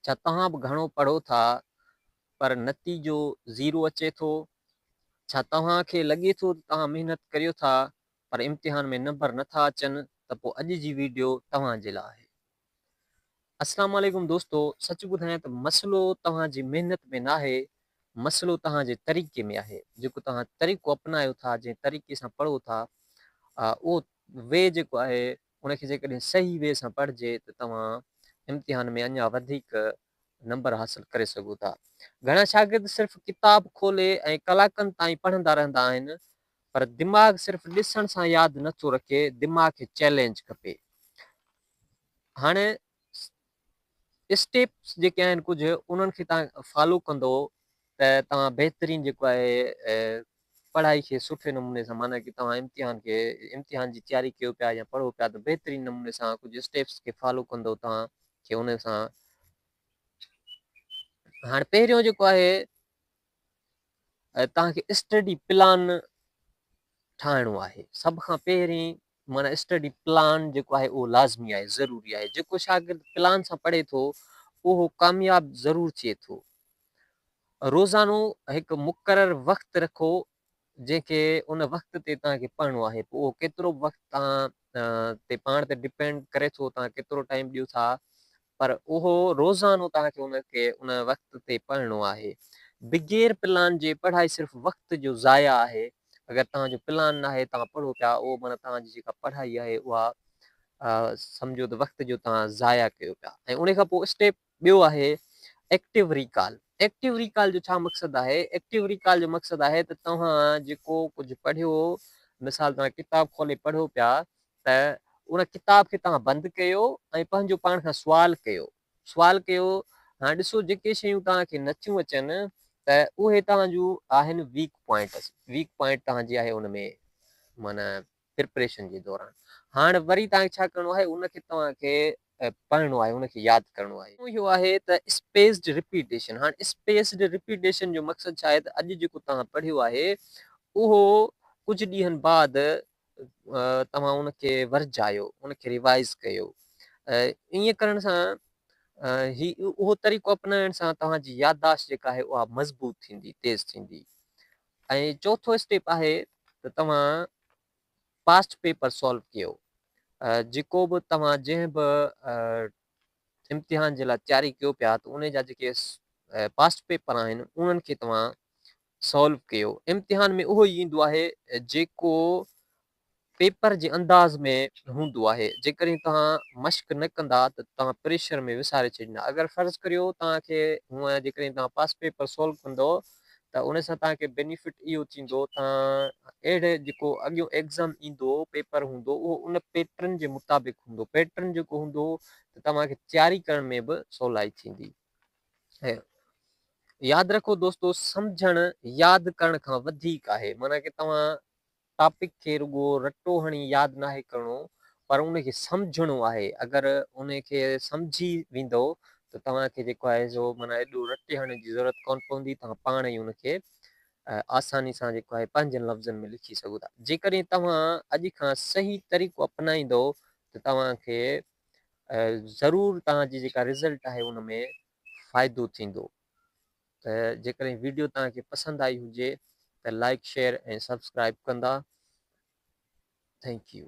छा तव्हां बि घणो पढ़ो था पर नतीजो ज़ीरो अचे थो? छा तव्हांखे लॻे थो त तव्हां महिनत करियो था पर इम्तिहान में नंबर नथा अचनि? त पोइ अॼु जी वीडियो तव्हां जे लाइ आहे। अस्सलाम वालेकुम दोस्तो, सच ॿुधायां त मसइलो तव्हांजी महिनत में न आहे, मसइलो तव्हांजे तरीक़े में आहे। जेको तव्हां तरीक़ो अपनायो था, जंहिं तरीक़े सां पढ़ो था, उहो वे जेको आहे उनखे जेकॾहिं सही वे सां पढ़िजे त तव्हां इम्तिहान में अञा वधीक नंबर हासिल करे सघो था। घणा शागिर्द सिर्फ़ किताब खोले ऐं कलाकनि ताईं पढ़ंदा रहंदा आहिनि, पर दिमाग़ सिर्फ़ ॾिसण सां यादि नथो रखे, दिमाग़ खे चैलेंज खपे। हाणे स्टेप्स जेके आहिनि कुझु उन्हनि खे तव्हां फॉलो कंदो त तव्हां बहितरीनु जेको आहे पढ़ाई खे सुठे नमूने सां, माना कि तव्हां इम्तिहान जी तयारी कयो पिया या पढ़ो पिया त बहितरीनु नमूने सां कुझु स्टेप्स खे फॉलो कंदो तव्हांखे उन सां। हाणे पहिरियों जेको आहे तव्हांखे स्टडी प्लान ठाहिणो आहे। सभ खां पहिरीं माना स्टडी प्लान जेको आहे उहो लाज़मी आहे, ज़रूरी आहे। जेको शागिर्द प्लान सां पढ़े थो उहो कामयाब ज़रूरु थिए थो। रोज़ानो हिकु मुक़ररु वक़्तु रखो जंहिंखे उन वक़्त ते तव्हांखे पढ़णो आहे। पोइ उहो केतिरो वक़्तु तव्हां ते पाण ते डिपेंड करे थो, तव्हां केतिरो टाइम ॾियो था, पर उहो रोज़ानो तव्हांखे उनखे उन वक़्त ते पढ़णो आहे। बग़ैर प्लान जे पढ़ाई सिर्फ़ु वक़्त जो ज़ाया आहे। अगरि तव्हांजो प्लान न आहे, तव्हां पढ़ो पिया, उहो माना तव्हांजी जेका पढ़ाई आहे उहा सम्झो त वक़्त जो तव्हां ज़ाया कयो पिया। ऐं उन खां पोइ स्टेप ॿियो आहे एक्टिव रिकॉल। एक्टिव रिकॉल जो छा मक़सदु आहे? एक्टिव रिकॉल जो मक़सदु आहे त तव्हां जेको कुझु पढ़ियो, मिसाल तव्हां किताब खोले पढ़ो पिया, त उन किताब खे तव्हां बंदि कयो ऐं पंहिंजो पाण खां सुवाल कयो। हाणे ॾिसो, जेके शयूं तव्हांखे नथियूं अचनि त उहे तव्हांजूं आहिनि वीक पॉइंट तव्हांजी आहे उन में, माना प्रिपरेशन जे दौरान। हाणे वरी तव्हांखे छा करिणो आहे? उनखे तव्हांखे पढ़णो आहे, उनखे यादि करिणो आहे। इहो आहे त स्पेस्ड रिपीटेशन। हाणे स्पेस्ड रिपीटेशन जो मक़सदु छा आहे? त अॼु जेको तव्हां पढ़ियो आहे उहो कुझु ॾींहंनि बाद तव्हां उनखे वरजायो, उनखे रिवाइज़ कयो। ईअं करण सां उहो तरीक़ो अपनाइण सां तव्हांजी याददाश्त जेका आहे उहा मज़बूत थींदी, तेज़ थींदी। ऐं चौथो स्टेप आहे त तव्हां पास्ट पेपर सॉल्व कयो। जेको बि तव्हां जंहिं बि इम्तिहान जे लाइ तयारी कयो पिया, त उन जा जेके पास्ट पेपर आहिनि उन्हनि खे तव्हां सॉल्व कयो। इम्तिहान में उहो ई ईंदो आहे जेको पेपर जे अंदाज़ में हूंदो आहे। जेकॾहिं तव्हां मश्क न कंदा त तव्हां प्रेशर में विसारे छॾींदा। अगरि फ़र्ज़ु करियो तव्हांखे हूअं जेकॾहिं तव्हां पास्ट पेपर सॉल्व कंदो त उन सां तव्हांखे बेनिफिट इहो थींदो, तव्हां अहिड़े जेको अॻियों एग्ज़ाम ईंदो, पेपर हूंदो, उहो उन पैटर्न जे मुताबिक़ हूंदो। पैटर्न जेको हूंदो त तव्हांखे तयारी करण में बि सवलाई थींदी। ऐं यादि रखो दोस्तो, सम्झणु यादि करण खां वधीक आहे। माना कि तव्हां टॉपिक खे रुॻो रटो हणी यादि नाहे करिणो, पर उनखे सम्झणो आहे। अगरि उनखे सम्झी वेंदो त तव्हांखे जेको आहे सो माना एॾो रटे हणण जी ज़रूरत कोन पवंदी। तव्हां पाण ई उनखे आसानी सां जेको आहे पंहिंजनि लफ़्ज़नि में लिखी सघो था। जेकॾहिं तव्हां अॼु खां सही तरीक़ो अपनाईंदो त तव्हांखे ज़रूरु तव्हांजी जेका रिज़ल्ट आहे उन में फ़ाइदो थींदो। त जेकॾहिं वीडियो तव्हांखे पसंदि आई हुजे त लाइक शेयर ऐं सब्सक्राइब कंदा। Thank U.